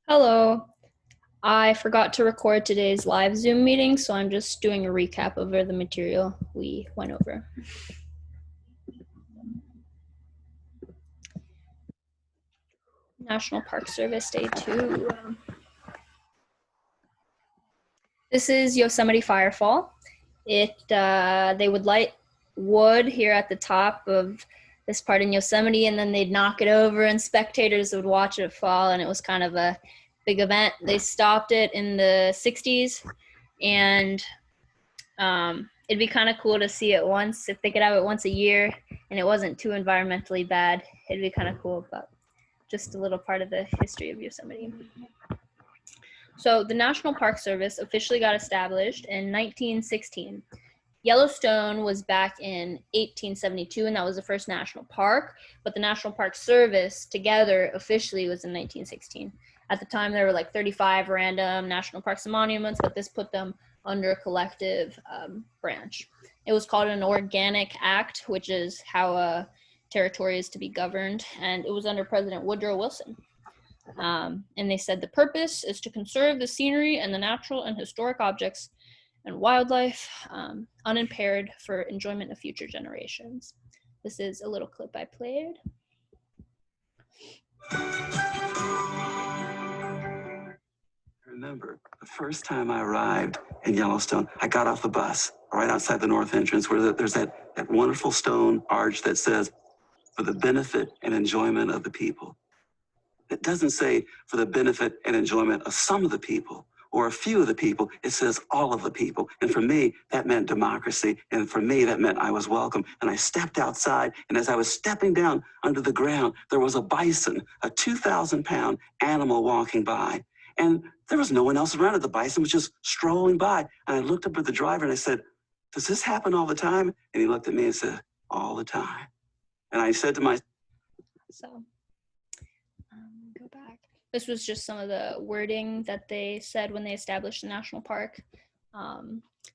Hello. I forgot to record today's live Zoom meeting, so I'm just doing a recap over the material we went over. National Park Service Day 2. This is Yosemite Firefall. They would light wood here at the top of this part in Yosemite, and then they'd knock it over and spectators would watch it fall, and it was kind of a big event. They stopped it in the 60s, and it'd be kind of cool to see it once. If they could have it once a year and it wasn't too environmentally bad, it'd be kind of cool, but just a little part of the history of Yosemite. So the National Park Service officially got established in 1916. Yellowstone was back in 1872, and that was the first national park, but the National Park Service together officially was in 1916. At the time, there were like 35 random national parks and monuments, but this put them under a collective branch. It was called an Organic Act, which is how a territory is to be governed, and it was under President Woodrow Wilson. And they said the purpose is to conserve the scenery and the natural and historic objects and wildlife unimpaired for enjoyment of future generations. This is a little clip I played. Remember, the first time I arrived in Yellowstone, I got off the bus right outside the north entrance where there's that wonderful stone arch that says, for the benefit and enjoyment of the people. It doesn't say for the benefit and enjoyment of some of the people or a few of the people. It says all of the people. And for me, that meant democracy. And for me, that meant I was welcome. And I stepped outside, and as I was stepping down under the ground, there was a bison, a 2,000-pound animal walking by. And there was no one else around it. The bison was just strolling by. And I looked up at the driver and I said, does this happen all the time? And he looked at me and said, all the time. And I said to myself, Go back. This was just some of the wording that they said when they established the national park.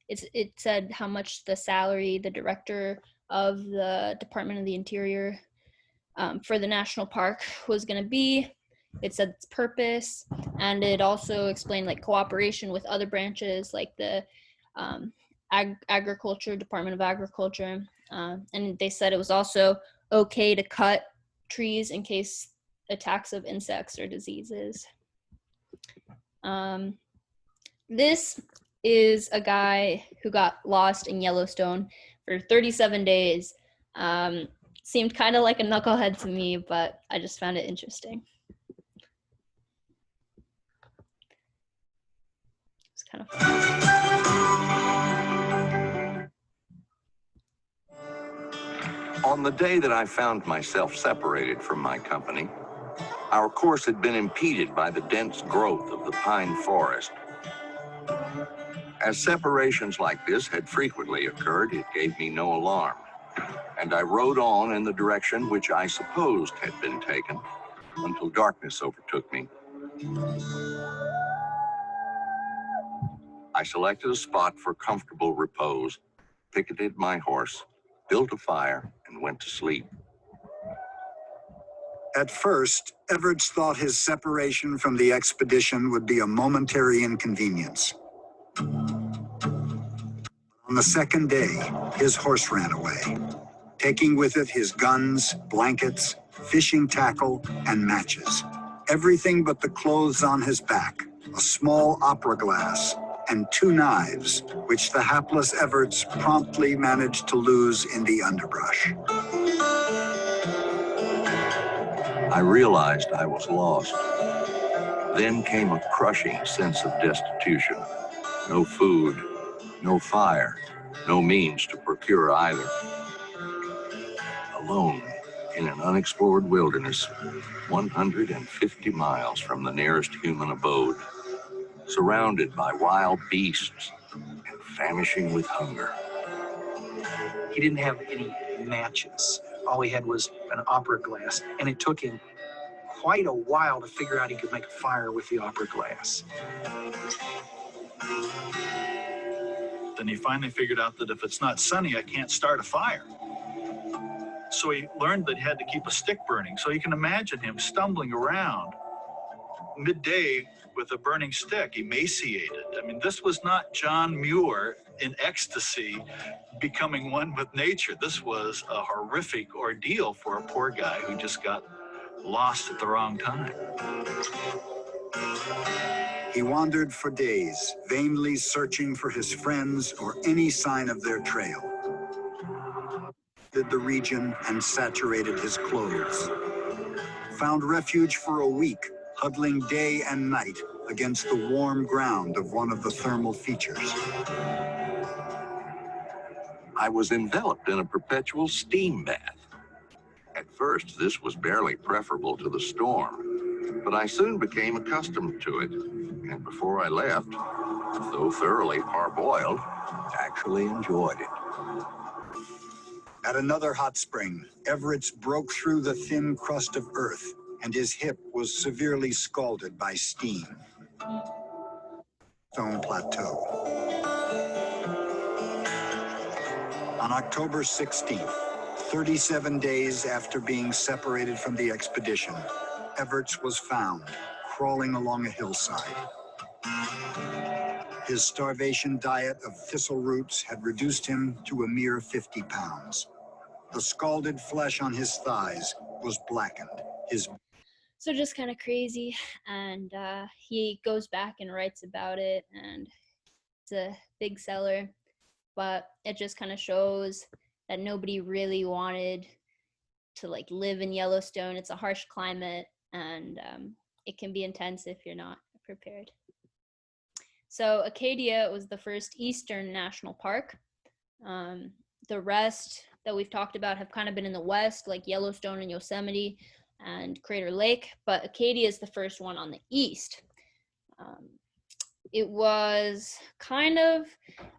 It said how much the salary, the director of the Department of the Interior for the national park was going to be. It said its purpose, and it also explained like cooperation with other branches like the agriculture, Department of Agriculture. And they said it was also okay to cut trees in case attacks of insects or diseases. This is a guy who got lost in Yellowstone for 37 days. Seemed kind of like a knucklehead to me, but I just found it interesting. It's kind of fun. On the day that I found myself separated from my company, our course had been impeded by the dense growth of the pine forest. As separations like this had frequently occurred, it gave me no alarm, and I rode on in the direction which I supposed had been taken until darkness overtook me. I selected a spot for comfortable repose, picketed my horse, built a fire, and went to sleep. At first, Evarts thought his separation from the expedition would be a momentary inconvenience. On the second day, his horse ran away, taking with it his guns, blankets, fishing tackle, and matches. Everything but the clothes on his back, a small opera glass, and 2 knives, which the hapless Evarts promptly managed to lose in the underbrush. I realized I was lost. Then came a crushing sense of destitution. No food, no fire, no means to procure either. Alone in an unexplored wilderness, 150 miles from the nearest human abode, surrounded by wild beasts and famishing with hunger. He didn't have any matches. All he had was an opera glass, and it took him quite a while to figure out he could make a fire with the opera glass. Then he finally figured out that if it's not sunny, I can't start a fire. So he learned that he had to keep a stick burning. So you can imagine him stumbling around midday with a burning stick, emaciated. I mean, this was not John Muir in ecstasy becoming one with nature. This was a horrific ordeal for a poor guy who just got lost at the wrong time. He wandered for days, vainly searching for his friends or any sign of their trail. Did the region and saturated his clothes. Found refuge for a week, huddling day and night against the warm ground of one of the thermal features. I was enveloped in a perpetual steam bath. At first, this was barely preferable to the storm, but I soon became accustomed to it. And before I left, though thoroughly parboiled, actually enjoyed it. At another hot spring, Everett's broke through the thin crust of earth, and his hip was severely scalded by steam. Stone Plateau. On October 16th, 37 days after being separated from the expedition, Everett's was found, crawling along a hillside. His starvation diet of thistle roots had reduced him to a mere 50 pounds. The scalded flesh on his thighs was blackened. So just kind of crazy. And he goes back and writes about it, and it's a big seller. But it just kind of shows that nobody really wanted to like live in Yellowstone. It's a harsh climate, and it can be intense if you're not prepared. So Acadia was the first Eastern National Park. The rest that we've talked about have kind of been in the West, like Yellowstone and Yosemite and Crater Lake, but Acadia is the first one on the East. It was kind of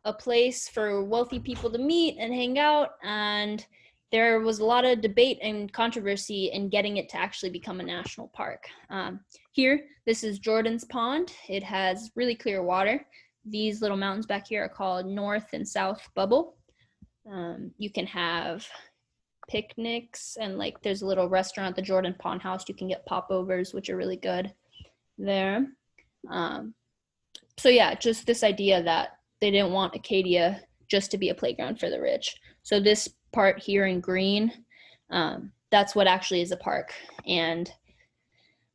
a place for wealthy people to meet and hang out, and there was a lot of debate and controversy in getting it to actually become a national park. Here, this is Jordan's Pond. It has really clear water. These little mountains back here are called North and South Bubble. You can have picnics, and like there's a little restaurant, the Jordan Pond House. You can get popovers, which are really good there. So yeah, just this idea that they didn't want Acadia just to be a playground for the rich. So this part here in green, that's what actually is a park. And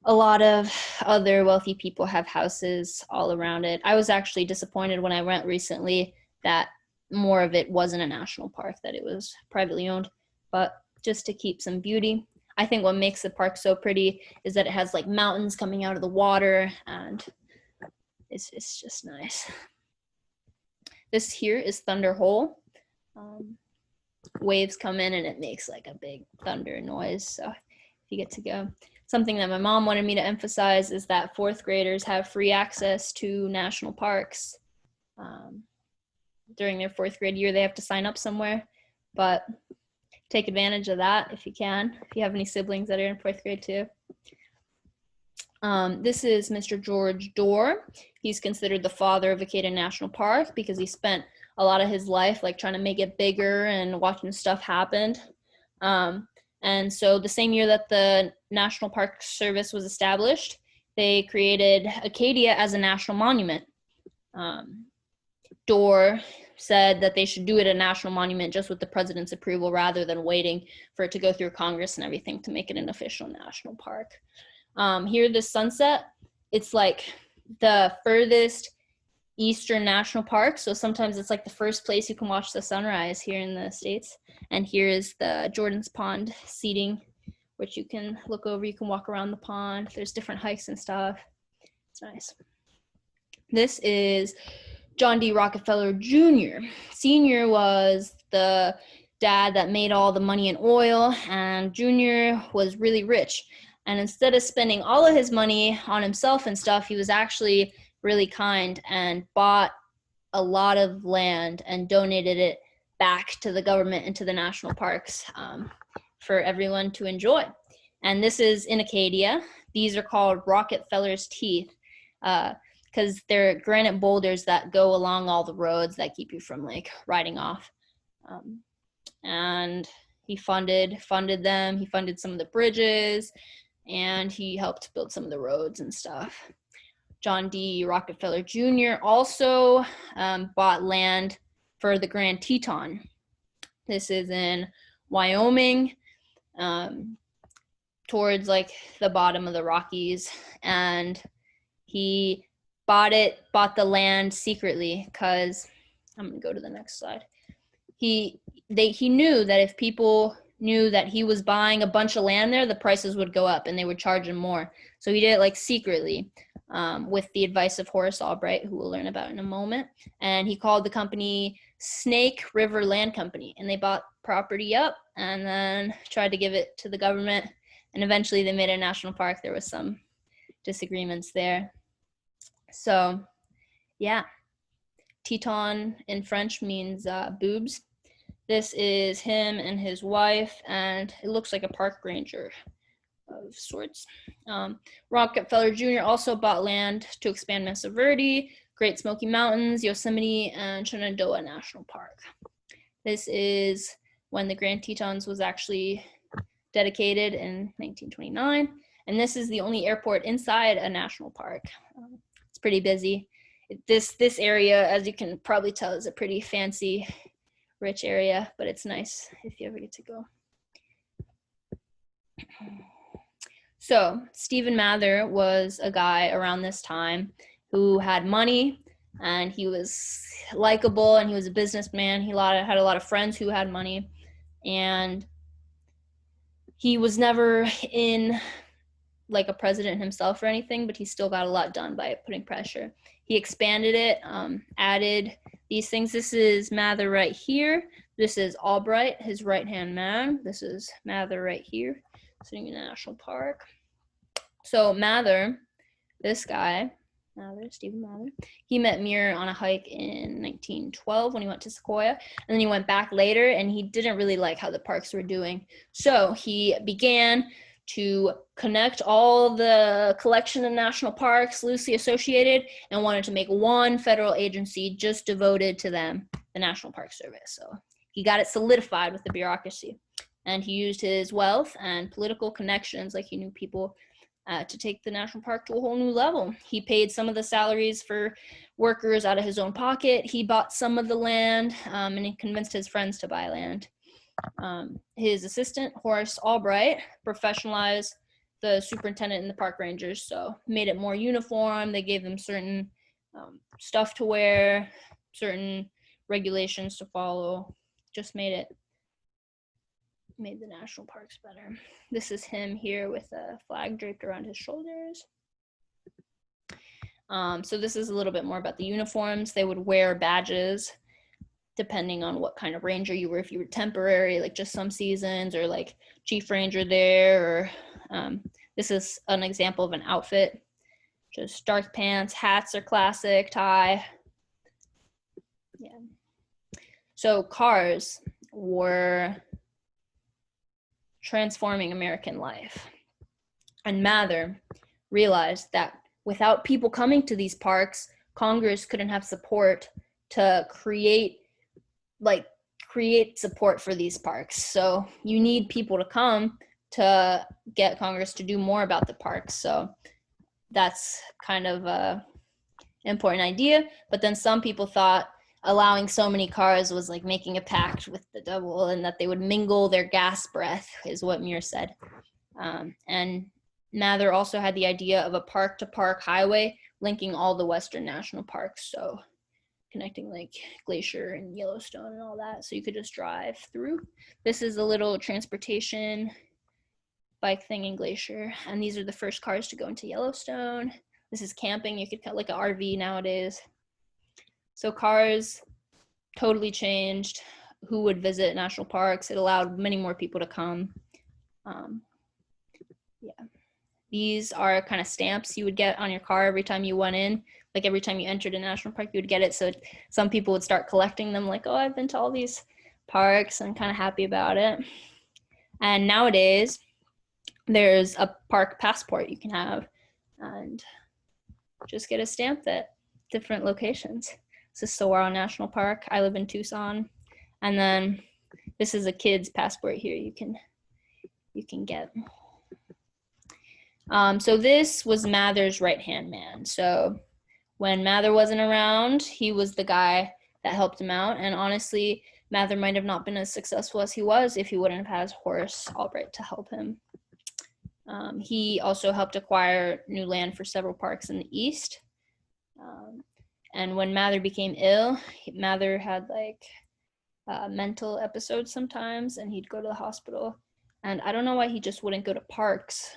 a lot of other wealthy people have houses all around it. I was actually disappointed when I went recently that more of it wasn't a national park, that it was privately owned, but just to keep some beauty. I think what makes the park so pretty is that it has like mountains coming out of the water, and it's just nice. This here is Thunder Hole. Waves come in and it makes like a big thunder noise. So if you get to go. Something that my mom wanted me to emphasize is that fourth graders have free access to national parks. During their fourth grade year, they have to sign up somewhere, but take advantage of that if you can, if you have any siblings that are in fourth grade too. This is Mr. George Dorr. He's considered the father of Acadia National Park because he spent a lot of his life like trying to make it bigger and watching stuff happen. And so the same year that the National Park Service was established, they created Acadia as a national monument. Dorr said that they should do it a national monument just with the president's approval rather than waiting for it to go through Congress and everything to make it an official national park. Here, the sunset, it's like the furthest eastern national park. So sometimes it's like the first place you can watch the sunrise here in the States. And here is the Jordan's Pond seating, which you can look over. You can walk around the pond. There's different hikes and stuff. It's nice. This is John D. Rockefeller Jr. Sr. was the dad that made all the money in oil, and Jr. was really rich. And instead of spending all of his money on himself and stuff, he was actually really kind and bought a lot of land and donated it back to the government and to the national parks for everyone to enjoy. And this is in Acadia. These are called Rockefeller's Teeth because they're granite boulders that go along all the roads that keep you from like riding off. And he funded them. He funded some of the bridges. and he helped build some of the roads and stuff. John D. Rockefeller Jr. also bought land for the Grand Teton. This is in Wyoming, towards like the bottom of the Rockies, and he bought the land secretly because, I'm gonna go to the next slide. He knew that if people knew that he was buying a bunch of land there, the prices would go up and they would charge him more. So he did it like secretly, with the advice of Horace Albright, who we'll learn about in a moment. And he called the company Snake River Land Company, and they bought property up and then tried to give it to the government. And eventually they made a national park. There was some disagreements there. So yeah, Teton in French means boobs. This is him and his wife, and it looks like a park ranger of sorts. Rockefeller Jr. also bought land to expand Mesa Verde, Great Smoky Mountains, Yosemite, and Shenandoah National Park. This is when the Grand Tetons was actually dedicated in 1929, and this is the only airport inside a national park. It's pretty busy. This area, as you can probably tell, is a pretty fancy, rich area, but it's nice if you ever get to go. So Stephen Mather was a guy around this time who had money, and he was likable, and he was a businessman. He had a lot of friends who had money, and he was never in like a president himself or anything, but he still got a lot done by putting pressure. He expanded it, added these things. This is Mather right here. This is Albright, his right-hand man. This is Mather right here, sitting in the national park. So Mather, this guy, Stephen Mather, he met Muir on a hike in 1912 when he went to Sequoia, and then he went back later, and he didn't really like how the parks were doing. So he began to connect all the collection of national parks loosely associated and wanted to make one federal agency just devoted to them, the National Park Service. So he got it solidified with the bureaucracy, and he used his wealth and political connections, like he knew people, to take the national park to a whole new level. He paid some of the salaries for workers out of his own pocket. He bought some of the land, and he convinced his friends to buy land. His assistant, Horace Albright, professionalized the superintendent and the park rangers, so made it more uniform. They gave them certain stuff to wear, certain regulations to follow, just made the national parks better. This is him here with a flag draped around his shoulders. So this is a little bit more about the uniforms. They would wear badges depending on what kind of ranger you were. If you were temporary, like just some seasons, or like chief ranger there, or this is an example of an outfit. Just dark pants, hats are classic, tie. Yeah. So cars were transforming American life. And Mather realized that without people coming to these parks, Congress couldn't have support to create support for these parks. So you need people to come to get Congress to do more about the parks. So that's kind of a important idea. But then some people thought allowing so many cars was like making a pact with the devil, and that they would mingle their gas breath, is what Muir said. And Mather also had the idea of a park-to-park highway linking all the Western national parks, so connecting like Glacier and Yellowstone and all that, so you could just drive through. This is a little transportation bike thing in Glacier, and these are the first cars to go into Yellowstone. This is camping. You could cut like an RV nowadays. So cars totally changed who would visit national parks. It allowed many more people to come. Yeah. These are kind of stamps you would get on your car every time you went in. Like every time you entered a national park, you would get it. So some people would start collecting them, like, oh, I've been to all these parks. I'm kind of happy about it. And nowadays, there's a park passport you can have and just get a stamp at different locations. This is Saguaro National Park. I live in Tucson. And then this is a kid's passport here you can get. So this was Mather's right-hand man. So when Mather wasn't around, he was the guy that helped him out. And honestly, Mather might have not been as successful as he was if he wouldn't have had Horace Albright to help him. He also helped acquire new land for several parks in the east. And when Mather became ill, Mather had like mental episodes sometimes, and he'd go to the hospital. And I don't know why he just wouldn't go to parks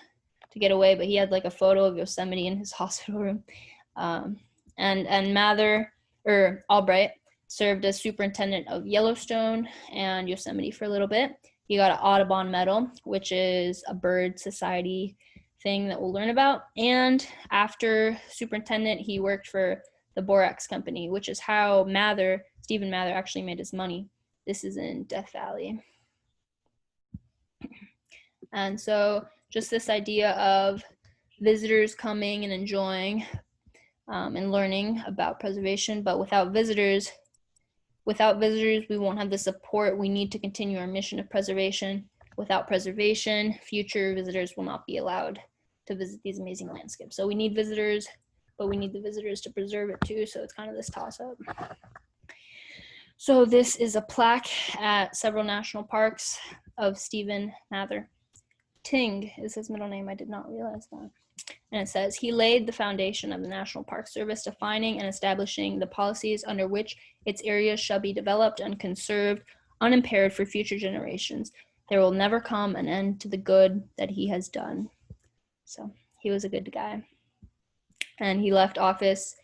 to get away, but he had like a photo of Yosemite in his hospital room. And Mather, or Albright, served as superintendent of Yellowstone and Yosemite for a little bit. He got an Audubon Medal, which is a bird society thing that we'll learn about. And after superintendent, he worked for the Borax Company, which is how Stephen Mather actually made his money. This is in Death Valley. And so just this idea of visitors coming and enjoying and learning about preservation, but without visitors, we won't have the support we need to continue our mission of preservation. Without preservation, future visitors will not be allowed to visit these amazing landscapes. So we need visitors, but we need the visitors to preserve it too. So it's kind of this toss-up. So this is a plaque at several national parks of Stephen Mather. Ting is his middle name. I did not realize that. And it says, he laid the foundation of the National Park Service, defining and establishing the policies under which its areas shall be developed and conserved unimpaired for future generations. There will never come an end to the good that he has done. So he was a good guy. And he left office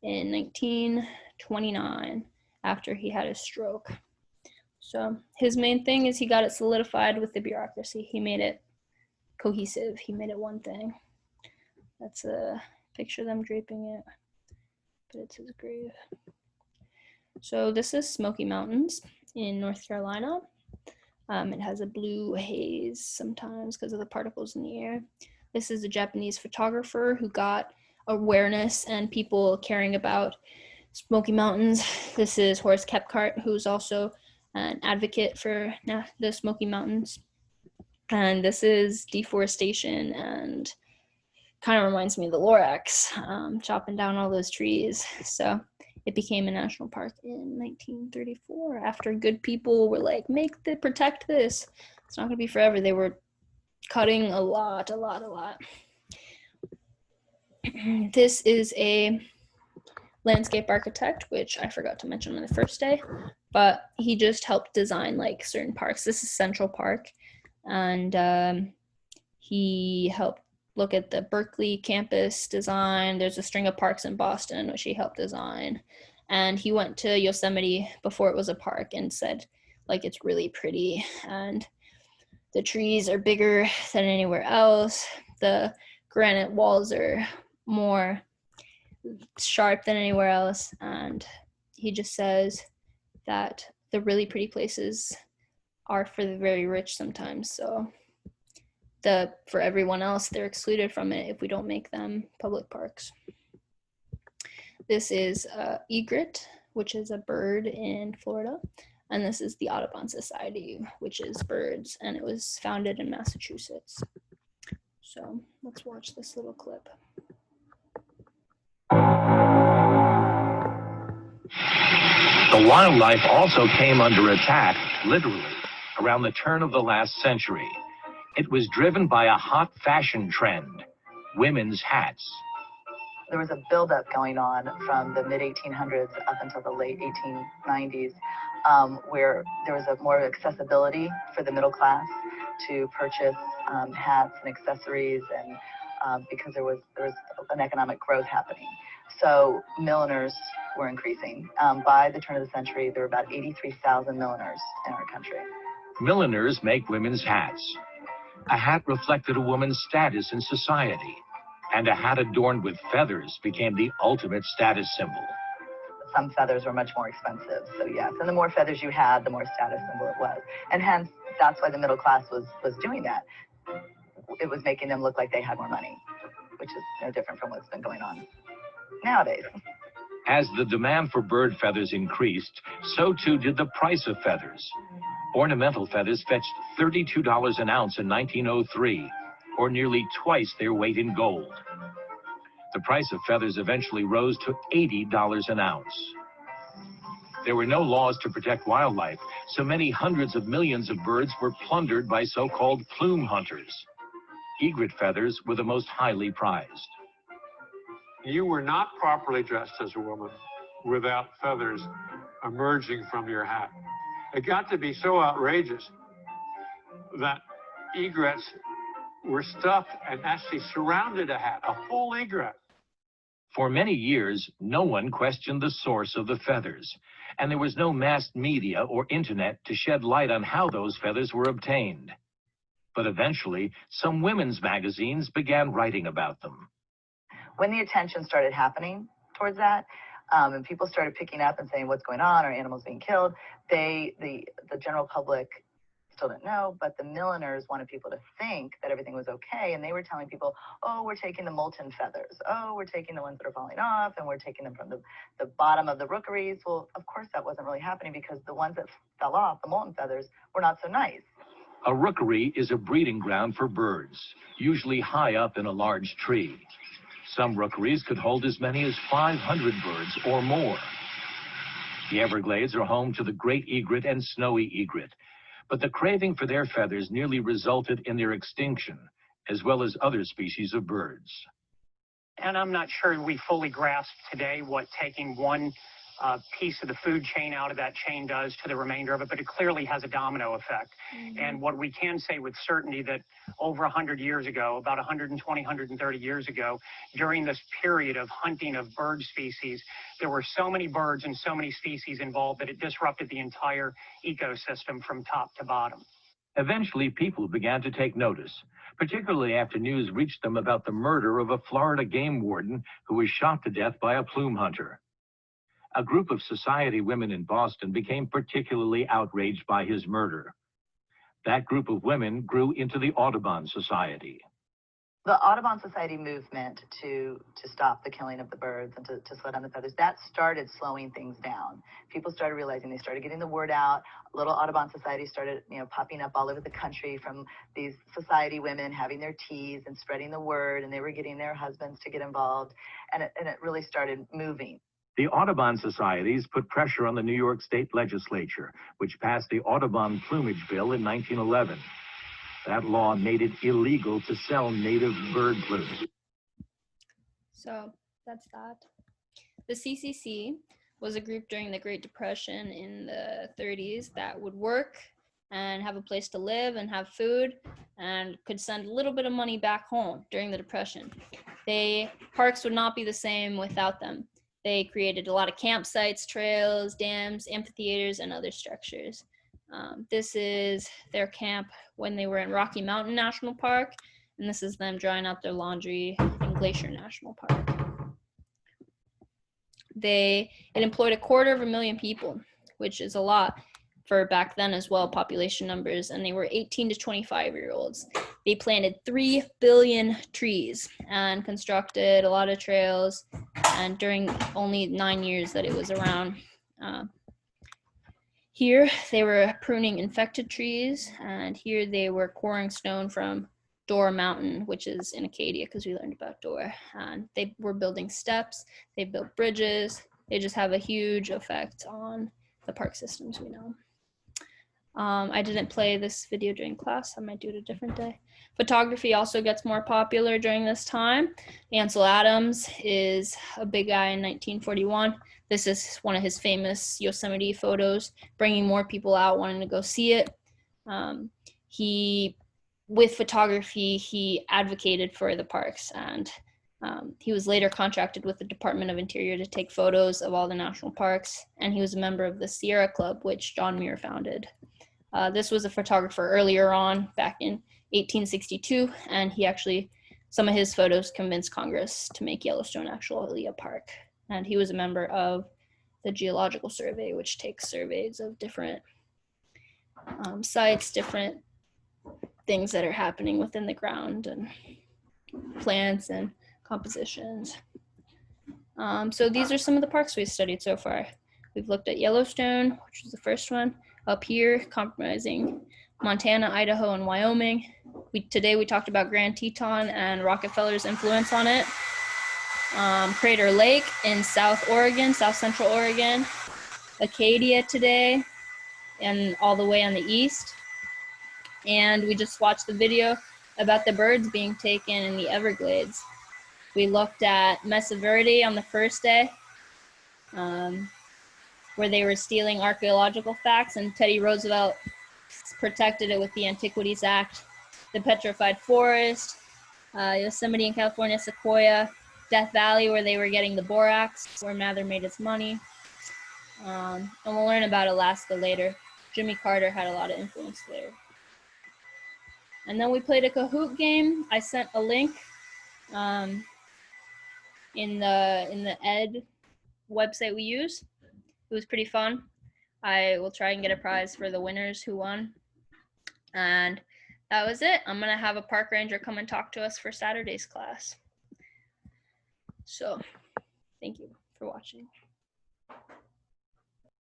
in 1929 after he had a stroke. So his main thing is he got it solidified with the bureaucracy. He made it cohesive. He made it one thing. That's a picture of them draping it, but it's his grave. So this is Smoky Mountains in North Carolina. It has a blue haze sometimes because of the particles in the air. This is a Japanese photographer who got awareness and people caring about Smoky Mountains. This is Horace Cathcart, who's also an advocate for the Smoky Mountains. And this is deforestation, and kind of reminds me of the Lorax, chopping down all those trees. So it became a national park in 1934 after good people were like, protect this. It's not gonna be forever. They were cutting a lot. This is a landscape architect, which I forgot to mention on the first day, but he just helped design like certain parks. This is Central Park, and he helped look at the Berkeley campus design. There's a string of parks in Boston, which he helped design. And he went to Yosemite before it was a park and said, like, it's really pretty. And the trees are bigger than anywhere else. The granite walls are more sharp than anywhere else. And he just says that the really pretty places are for the very rich sometimes. So for everyone else, they're excluded from it if we don't make them public parks. This is egret, which is a bird in Florida. And this is the Audubon Society, which is birds, and it was founded in Massachusetts. So let's watch this little clip. The wildlife also came under attack, literally, around the turn of the last century. It was driven by a hot fashion trend, women's hats. There was a buildup going on from the mid-1800s up until the late 1890s, where there was a more accessibility for the middle class to purchase hats and accessories, and because there was an economic growth happening. So milliners were increasing. By the turn of the century, there were about 83,000 milliners in our country. Milliners make women's hats. A hat reflected a woman's status in society, and a hat adorned with feathers became the ultimate status symbol. Some feathers were much more expensive, so yes, and the more feathers you had, the more status symbol it was. And hence, that's why the middle class was doing that. It was making them look like they had more money, which is no different from what's been going on nowadays. As the demand for bird feathers increased, so too did the price of feathers. Ornamental feathers fetched $32 an ounce in 1903, or nearly twice their weight in gold. The price of feathers eventually rose to $80 an ounce. There were no laws to protect wildlife, so many hundreds of millions of birds were plundered by so-called plume hunters. Egret feathers were the most highly prized. You were not properly dressed as a woman without feathers emerging from your hat. It got to be so outrageous that egrets were stuffed and actually surrounded a hat, a full egret. For many years, no one questioned the source of the feathers, and there was no mass media or internet to shed light on how those feathers were obtained. But eventually, some women's magazines began writing about them. When the attention started happening towards that, and people started picking up and saying, what's going on? Are animals being killed? The general public still didn't know, but the milliners wanted people to think that everything was okay, and they were telling people, oh, we're taking the molten feathers. Oh, we're taking the ones that are falling off, and we're taking them from the bottom of the rookeries. Well, of course that wasn't really happening, because the ones that fell off, the molten feathers, were not so nice. A rookery is a breeding ground for birds, usually high up in a large tree. Some rookeries could hold as many as 500 birds or more. The Everglades are home to the great egret and snowy egret, but the craving for their feathers nearly resulted in their extinction, as well as other species of birds. And I'm not sure we fully grasp today what taking one piece of the food chain out of that chain does to the remainder of it, but it clearly has a domino effect. Mm-hmm. And what we can say with certainty that over 100 years ago, about 120, 130 years ago, during this period of hunting of bird species, there were so many birds and so many species involved that it disrupted the entire ecosystem from top to bottom. Eventually, people began to take notice, particularly after news reached them about the murder of a Florida game warden who was shot to death by a plume hunter. A group of society women in Boston became particularly outraged by his murder. That group of women grew into the Audubon Society. The Audubon Society movement to stop the killing of the birds and to slow down the feathers, that started slowing things down. People started realizing, they started getting the word out. Little Audubon societies started, popping up all over the country from these society women having their teas and spreading the word, and they were getting their husbands to get involved, and it really started moving. The Audubon Societies put pressure on the New York State Legislature, which passed the Audubon Plumage Bill in 1911. That law made it illegal to sell native bird plumes. So that's that. The CCC was a group during the Great Depression in the 30s that would work and have a place to live and have food and could send a little bit of money back home during the Depression. Parks would not be the same without them. They created a lot of campsites, trails, dams, amphitheaters, and other structures. This is their camp when they were in Rocky Mountain National Park, and this is them drying out their laundry in Glacier National Park. It employed 250,000 people, which is a lot for back then as well, population numbers, and they were 18 to 25-year-olds. They planted 3 billion trees and constructed a lot of trails, and during only 9 years that it was around. Here they were pruning infected trees, and here they were quarrying stone from Door Mountain, which is in Acadia, because we learned about Door. And they were building steps, they built bridges. They just have a huge effect on the park systems we know. I didn't play this video during class. I might do it a different day. Photography also gets more popular during this time. Ansel Adams is a big guy in 1941. This is one of his famous Yosemite photos, bringing more people out, wanting to go see it. With photography, he advocated for the parks, and he was later contracted with the Department of Interior to take photos of all the national parks, and he was a member of the Sierra Club, which John Muir founded. This was a photographer earlier on, back in 1862, and some of his photos convinced Congress to make Yellowstone actually a park. And he was a member of the Geological Survey, which takes surveys of different sites, different things that are happening within the ground, and plants and compositions. So these are some of the parks we've studied so far. We've looked at Yellowstone, which was the first one, up here, comprising Montana, Idaho, and Wyoming. Today we talked about Grand Teton and Rockefeller's influence on it. Crater Lake in South Central Oregon. Acadia today, and all the way on the east. And we just watched the video about the birds being taken in the Everglades. We looked at Mesa Verde on the first day, where they were stealing archaeological facts, and Teddy Roosevelt protected it with the Antiquities Act. The Petrified Forest, Yosemite in California, Sequoia, Death Valley, where they were getting the borax, where Mather made his money. And we'll learn about Alaska later. Jimmy Carter had a lot of influence there. And then we played a Kahoot game. I sent a link in the Ed website we use. It was pretty fun. I will try and get a prize for the winners who won. And that was it. I'm gonna have a park ranger come and talk to us for Saturday's class. So, thank you for watching.